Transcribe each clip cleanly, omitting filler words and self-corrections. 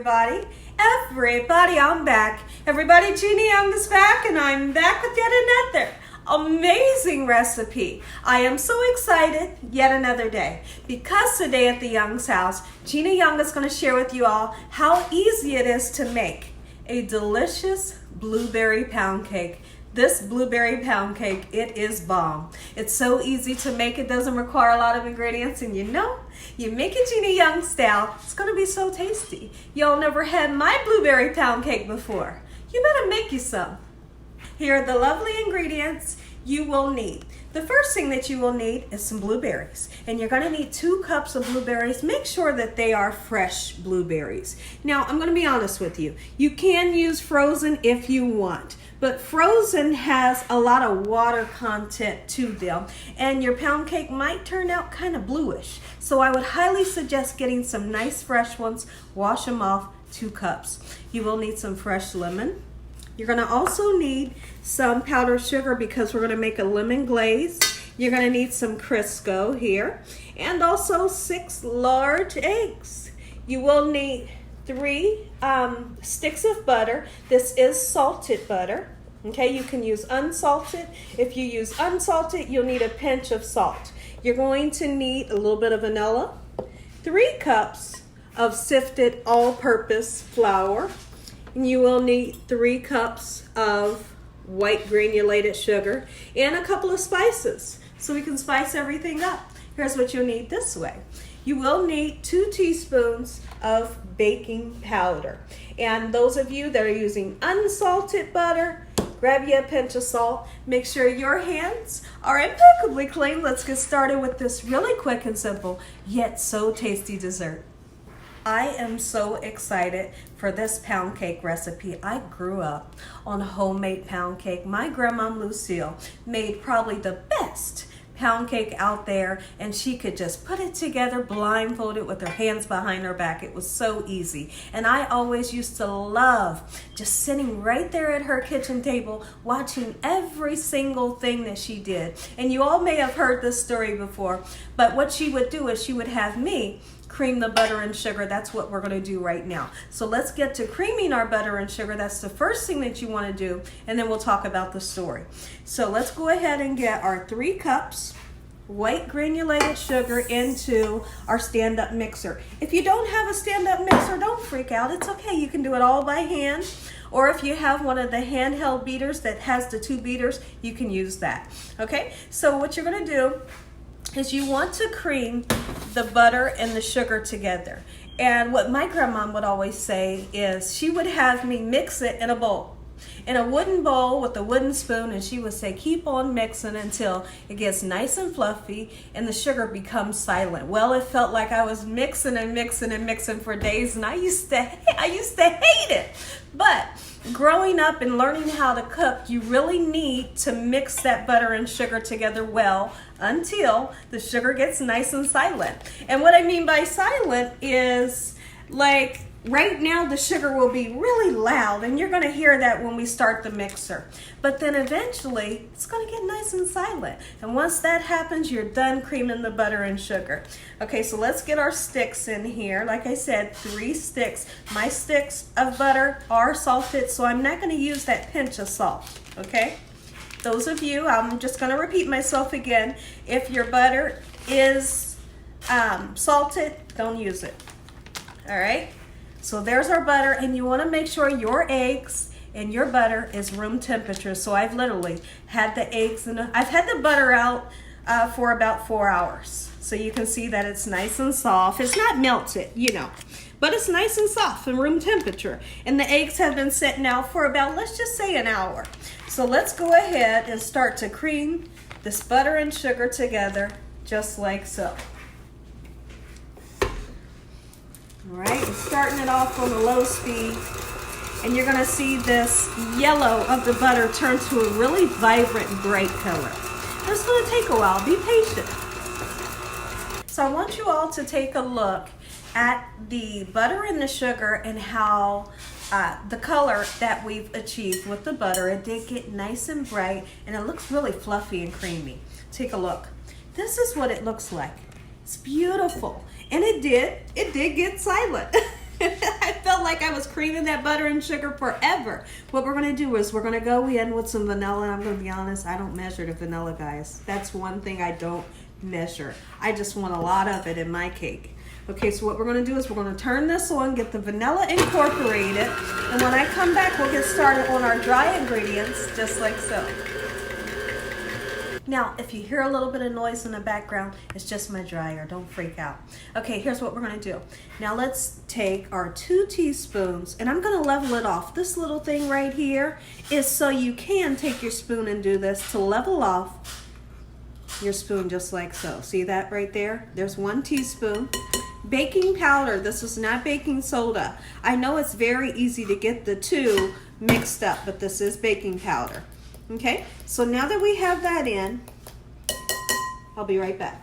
Everybody, I'm back. Everybody, Gina Young is back, and I'm back with yet another amazing recipe. I am so excited, yet another day, because today at the Young's house, Gina Young is going to share with you all how easy it is to make a delicious blueberry pound cake. This blueberry pound cake, it is bomb. It's so easy to make. It doesn't require a lot of ingredients, and you make it Gina Young style, it's gonna be so tasty. Y'all never had my blueberry pound cake before. You better make you some. Here are the lovely ingredients you will need. The first thing that you will need is some blueberries, and you're gonna need 2 cups of blueberries. Make sure that they are fresh blueberries. Now, I'm gonna be honest with you. You can use frozen if you want, but frozen has a lot of water content to them, and your pound cake might turn out kind of bluish. So I would highly suggest getting some nice fresh ones. Wash them off, 2 cups. You will need some fresh lemon. You're gonna also need some powdered sugar because we're gonna make a lemon glaze. You're gonna need some Crisco here, and also 6 large eggs. You will need 3 sticks of butter. This is salted butter. Okay, you can use unsalted. If you use unsalted, you'll need a pinch of salt. You're going to need a little bit of vanilla, 3 cups of sifted all-purpose flour. And you will need 3 cups of white granulated sugar and a couple of spices so we can spice everything up. Here's what you'll need this way. You will need 2 teaspoons of baking powder. And those of you that are using unsalted butter, grab you a pinch of salt. Make sure your hands are impeccably clean. Let's get started with this really quick and simple, yet so tasty dessert. I am so excited for this pound cake recipe. I grew up on homemade pound cake. My grandma Lucille made probably the best pound cake out there, and she could just put it together blindfolded with her hands behind her back. It was so easy, and I always used to love just sitting right there at her kitchen table watching every single thing that she did. And you all may have heard this story before, but what she would do is she would have me cream the butter and sugar. That's what we're going to do right now. So let's get to creaming our butter and sugar. That's the first thing that you want to do, and then we'll talk about the story. So let's go ahead and get our 3 cups white granulated sugar into our stand-up mixer. If you don't have a stand-up mixer, don't freak out. It's okay. You can do it all by hand, or if you have one of the handheld beaters that has the 2 beaters, you can use that. Okay, so what you're going to do is you want to cream the butter and the sugar together. And what my grandma would always say is she would have me mix it in a bowl, in a wooden bowl with a wooden spoon, and she would say keep on mixing until it gets nice and fluffy and the sugar becomes silent. Well, it felt like I was mixing and mixing and mixing for days, and I used to hate it. But growing up and learning how to cook, you really need to mix that butter and sugar together well until the sugar gets nice and silent. And what I mean by silent is, like, right now the sugar will be really loud, and you're going to hear that when we start the mixer. But then eventually it's going to get nice and silent. And once that happens, you're done creaming the butter and sugar. Okay, so let's get our sticks in here. Like I said, 3 sticks. My sticks of butter are salted, so I'm not going to use that pinch of salt. Okay? Those of you, I'm just going to repeat myself again. If your butter is salted, don't use it. All right? So there's our butter, and you want to make sure your eggs and your butter is room temperature. So I've literally had the eggs and I've had the butter out for about 4 hours. So you can see that it's nice and soft. It's not melted, but it's nice and soft and room temperature. And the eggs have been sitting out for about, let's just say, an hour. So let's go ahead and start to cream this butter and sugar together just like so. All right, and starting it off on a low speed, and you're gonna see this yellow of the butter turn to a really vibrant, bright color. It's gonna take a while, be patient. So I want you all to take a look at the butter and the sugar and how the color that we've achieved with the butter. It did get nice and bright, and it looks really fluffy and creamy. Take a look. This is what it looks like. It's beautiful. And it did get silent. I felt like I was creaming that butter and sugar forever. What we're going to do is we're going to go in with some vanilla. And I'm going to be honest, I don't measure the vanilla, guys. That's one thing I don't measure. I just want a lot of it in my cake. Okay, so what we're going to do is we're going to turn this on, get the vanilla incorporated, and when I come back, we'll get started on our dry ingredients, just like so. Now, if you hear a little bit of noise in the background, it's just my dryer. Don't freak out. Okay, here's what we're going to do. Now, let's take our 2 teaspoons, and I'm going to level it off. This little thing right here is so you can take your spoon and do this to level off your spoon just like so. See that right there? There's 1 teaspoon. Baking powder. This is not baking soda. I know it's very easy to get the two mixed up, but this is baking powder. Okay, so now that we have that in, I'll be right back.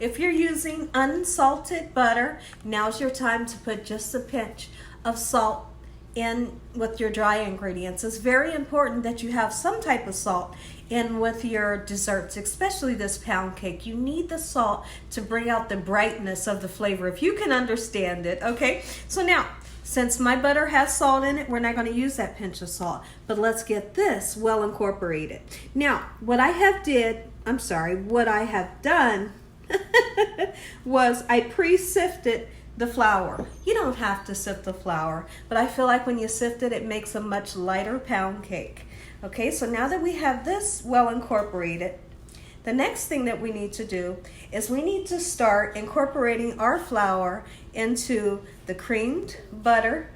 If you're using unsalted butter, now's your time to put just a pinch of salt in with your dry ingredients. It's very important that you have some type of salt in with your desserts, especially this pound cake. You need the salt to bring out the brightness of the flavor, if you can understand it, okay? So now, since my butter has salt in it, we're not going to use that pinch of salt, but let's get this well incorporated. Now, what I have done was I pre-sifted the flour. You don't have to sift the flour, but I feel like when you sift it, it makes a much lighter pound cake. Okay, so now that we have this well incorporated, the next thing that we need to do is we need to start incorporating our flour into the creamed butter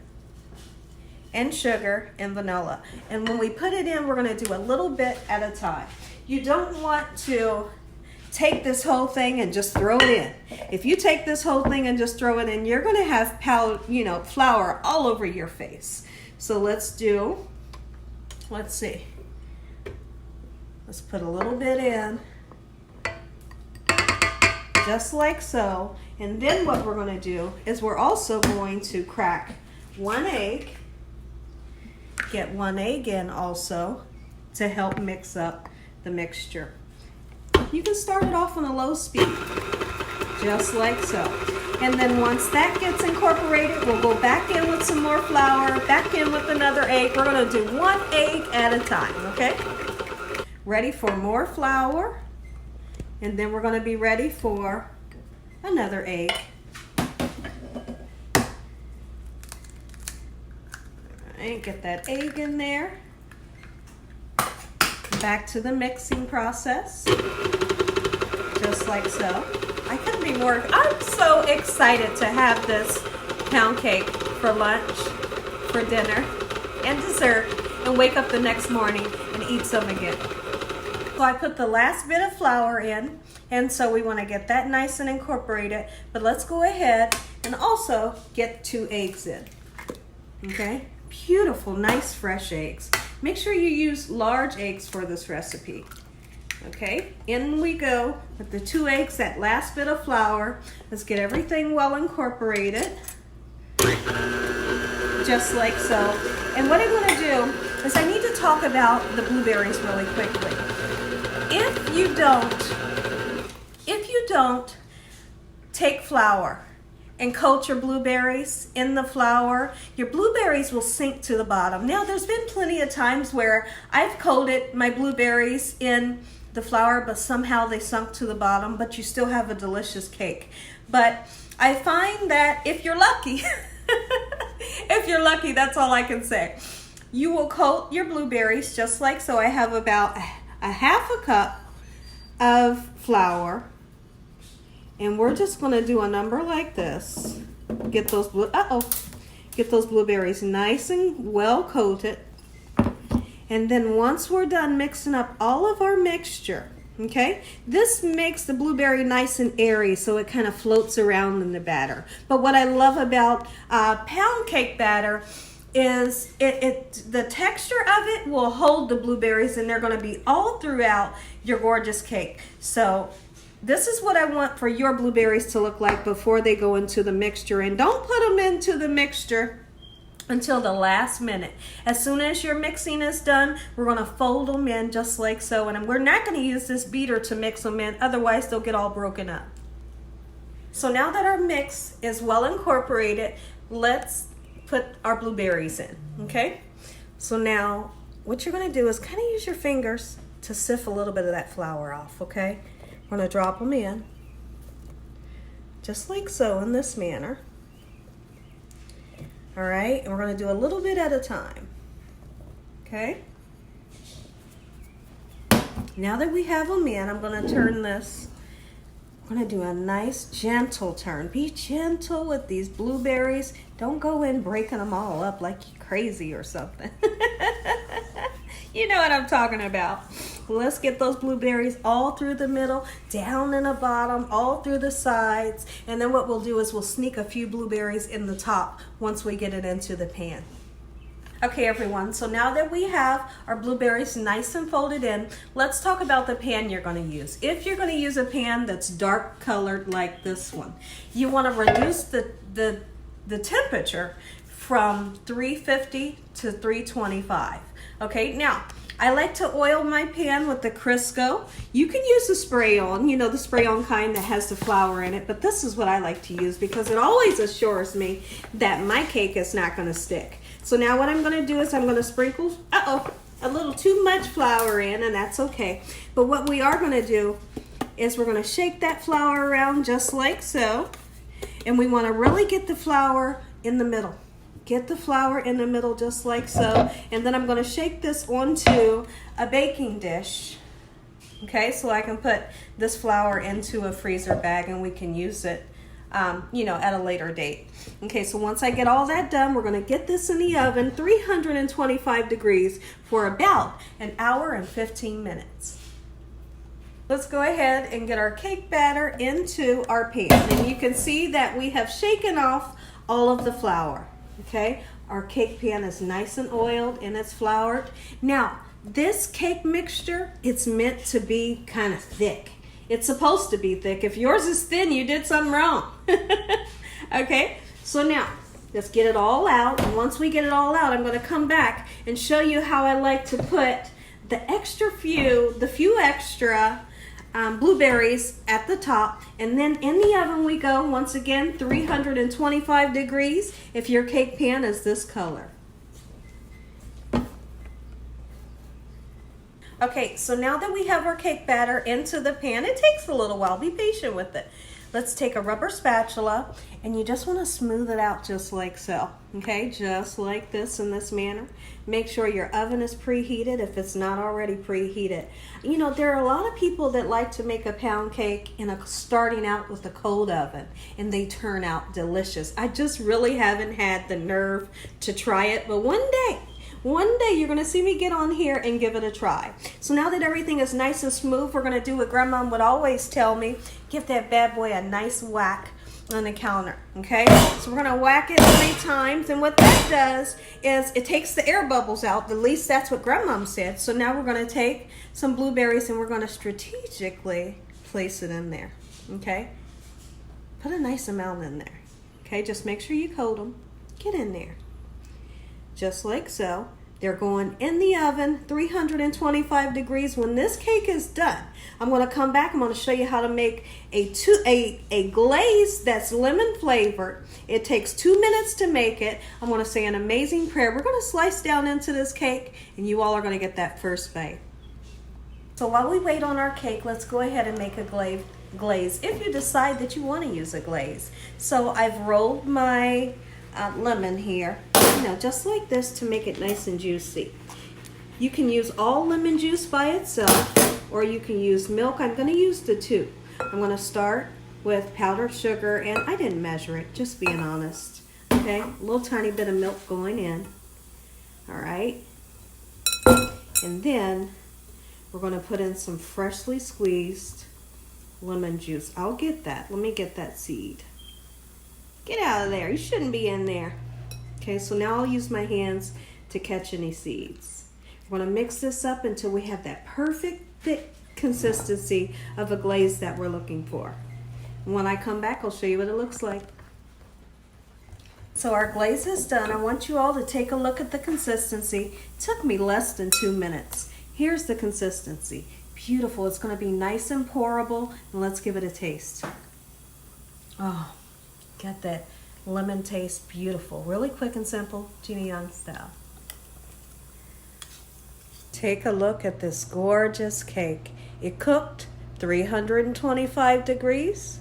and sugar and vanilla. And when we put it in, we're going to do a little bit at a time. You don't want to take this whole thing and just throw it in. If you take this whole thing and just throw it in, you're going to have flour all over your face. So let's see. Let's put a little bit in, just like so. And then what we're going to do is we're also going to crack 1 egg. Get 1 egg in also to help mix up the mixture. You can start it off on a low speed, just like so. And then once that gets incorporated, we'll go back in with some more flour, back in with another egg. We're going to do 1 egg at a time, okay? Ready for more flour, and then we're going to be ready for another egg. All right, get that egg in there. Back to the mixing process, just like so. I couldn't be more, I'm so excited to have this pound cake for lunch, for dinner, and dessert, and wake up the next morning and eat some again. So I put the last bit of flour in, and so we want to get that nice and incorporated, but let's go ahead and also get 2 eggs in, okay? Beautiful, nice, fresh eggs. Make sure you use large eggs for this recipe. Okay, in we go with the 2 eggs, that last bit of flour. Let's get everything well incorporated, just like so. And what I want to do is I need to talk about the blueberries really quickly. If you don't take flour and coat your blueberries in the flour, your blueberries will sink to the bottom. Now, there's been plenty of times where I've coated my blueberries in the flour, but somehow they sunk to the bottom, but you still have a delicious cake. But I find that if you're lucky, that's all I can say. You will coat your blueberries just like so. I have about a half a cup of flour, and we're just going to do a number like this. Get those blueberries nice and well coated. And then once we're done mixing up all of our mixture, okay, this makes the blueberry nice and airy so it kind of floats around in the batter. But what I love about pound cake batter is the texture of it will hold the blueberries, and they're going to be all throughout your gorgeous cake. So this is what I want for your blueberries to look like before they go into the mixture. And don't put them into the mixture until the last minute. As soon as your mixing is done, we're going to fold them in just like so. And we're not going to use this beater to mix them in, otherwise they'll get all broken up. So now that our mix is well incorporated, let's put our blueberries in, okay? So now what you're gonna do is kind of use your fingers to sift a little bit of that flour off, okay? We're gonna drop them in, just like so, in this manner. All right, and we're gonna do a little bit at a time, okay? Now that we have them in, I'm gonna turn this. I'm gonna do a nice gentle turn. Be gentle with these blueberries. Don't go in breaking them all up like you're crazy or something. You know what I'm talking about. Let's get those blueberries all through the middle, down in the bottom, all through the sides. And then what we'll do is we'll sneak a few blueberries in the top once we get it into the pan. Okay, everyone, so now that we have our blueberries nice and folded in, let's talk about the pan you're going to use. If you're going to use a pan that's dark colored like this one, you want to reduce the temperature from 350 to 325. Okay, now I like to oil my pan with the Crisco. You can use the spray on, you know, the spray on kind that has the flour in it, but this is what I like to use because it always assures me that my cake is not going to stick. So now what I'm going to do is I'm going to sprinkle, a little too much flour in, and that's okay. But what we are going to do is we're going to shake that flour around just like so. And we want to really get the flour in the middle. Get the flour in the middle just like so. And then I'm going to shake this onto a baking dish. Okay, so I can put this flour into a freezer bag and we can use it you know, at a later date. Okay, so once I get all that done, we're going to get this in the oven, 325 degrees, for about an hour and 15 minutes. Let's go ahead and get our cake batter into our pan. And you can see that we have shaken off all of the flour. Okay, our cake pan is nice and oiled and it's floured. Now, this cake mixture, it's meant to be kind of thick. It's supposed to be thick. If yours is thin, you did something wrong. Okay, so now let's get it all out. And once we get it all out, I'm going to come back and show you how I like to put the few extra blueberries at the top. And then in the oven we go, once again, 325 degrees if your cake pan is this color. Okay, so now that we have our cake batter into the pan, it takes a little while. Be patient with it. Let's take a rubber spatula, and you just want to smooth it out just like so. Okay, just like this, in this manner. Make sure your oven is preheated if it's not already preheated. You know, there are a lot of people that like to make a pound cake starting out with a cold oven, and they turn out delicious. I just really haven't had the nerve to try it, but one day you're going to see me get on here and give it a try. So now that everything is nice and smooth, we're going to do what Grandma would always tell me. Give that bad boy a nice whack on the counter, okay? So we're going to whack it 3 times, and what that does is it takes the air bubbles out. At least that's what Grandma said. So now we're going to take some blueberries and we're going to strategically place it in there, okay? Put a nice amount in there, okay? Just make sure you coat them. Get in there. Just like so. They're going in the oven, 325 degrees. When this cake is done, I'm going to come back. I'm going to show you how to make a glaze that's lemon flavored. It takes 2 minutes to make it. I'm going to say an amazing prayer. We're going to slice down into this cake, and you all are going to get that first bite. So while we wait on our cake, let's go ahead and make a glaze if you decide that you want to use a glaze. So I've rolled my lemon here, you know, just like this, to make it nice and juicy. You can use all lemon juice by itself, or you can use milk. I'm going to use the 2. I'm going to start with powdered sugar, and I didn't measure it, just being honest. Okay, a little tiny bit of milk going in. All right, and then we're going to put in some freshly squeezed lemon juice. I'll get that. Let me get that seed. Get out of there. You shouldn't be in there. Okay, so now I'll use my hands to catch any seeds. We're going to mix this up until we have that perfect thick consistency of a glaze that we're looking for. And when I come back, I'll show you what it looks like. So our glaze is done. I want you all to take a look at the consistency. It took me less than 2 minutes. Here's the consistency. Beautiful. It's going to be nice and pourable. And let's give it a taste. Oh. Got that Lemon tastes beautiful. Really quick and simple, Gina Young style. Take a look at this gorgeous cake. It cooked 325 degrees,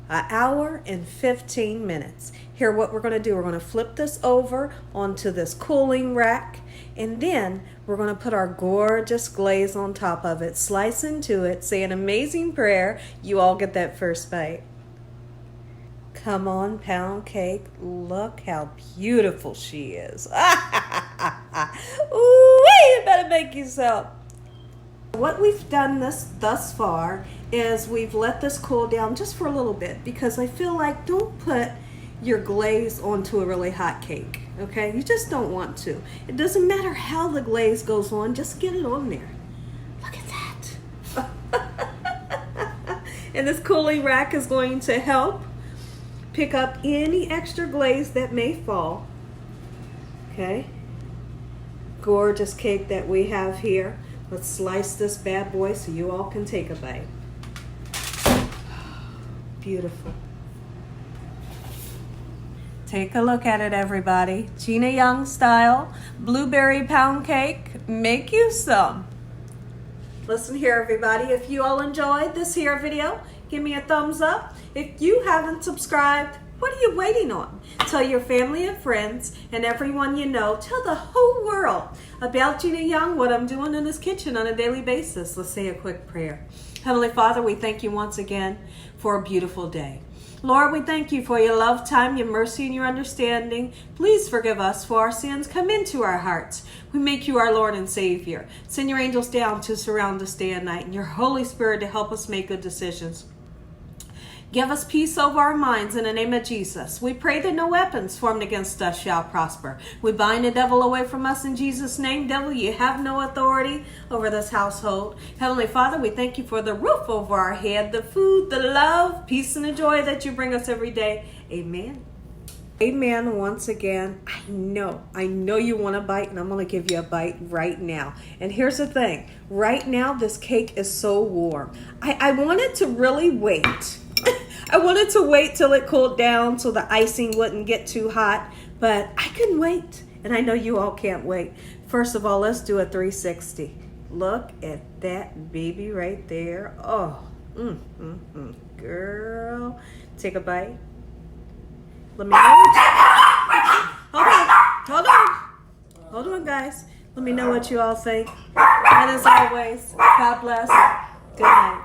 an hour and 15 minutes. Here, what we're going to do, we're going to flip this over onto this cooling rack, and then we're going to put our gorgeous glaze on top of it, slice into it, say an amazing prayer. You all get that first bite. Come on, pound cake. Look how beautiful she is. Ooh, you better make yourself. What we've done thus far is we've let this cool down just for a little bit, because I feel like don't put your glaze onto a really hot cake, okay? You just don't want to. It doesn't matter how the glaze goes on, just get it on there. Look at that. And this cooling rack is going to help pick up any extra glaze that may fall, okay? Gorgeous cake that we have here. Let's slice this bad boy so you all can take a bite. Beautiful. Take a look at it, everybody. Gina Young style, blueberry pound cake. Make you some. Listen here, everybody. If you all enjoyed this here video, give me a thumbs up. If you haven't subscribed, what are you waiting on? Tell your family and friends and everyone you know, tell the whole world about Gina Young, what I'm doing in this kitchen on a daily basis. Let's say a quick prayer. Heavenly Father, we thank you once again for a beautiful day. Lord, we thank you for your love, time, your mercy, and your understanding. Please forgive us for our sins. Come into our hearts. We make you our Lord and Savior. Send your angels down to surround us day and night, and your Holy Spirit to help us make good decisions. Give us peace over our minds in the name of Jesus. We pray that no weapons formed against us shall prosper. We bind the devil away from us in Jesus' name. Devil, you have no authority over this household. Heavenly Father, we thank you for the roof over our head, the food, the love, peace, and the joy that you bring us every day. Amen. Amen once again. I know you want a bite, and I'm going to give you a bite right now. And here's the thing. Right now, this cake is so warm. I wanted to really wait. I wanted to wait till it cooled down so the icing wouldn't get too hot, but I couldn't wait, and I know you all can't wait. First of all, let's do a 360. Look at that baby right there. Oh, girl. Take a bite. Let me know. Hold on, guys. Let me know what you all think. And as always, God bless. Good night.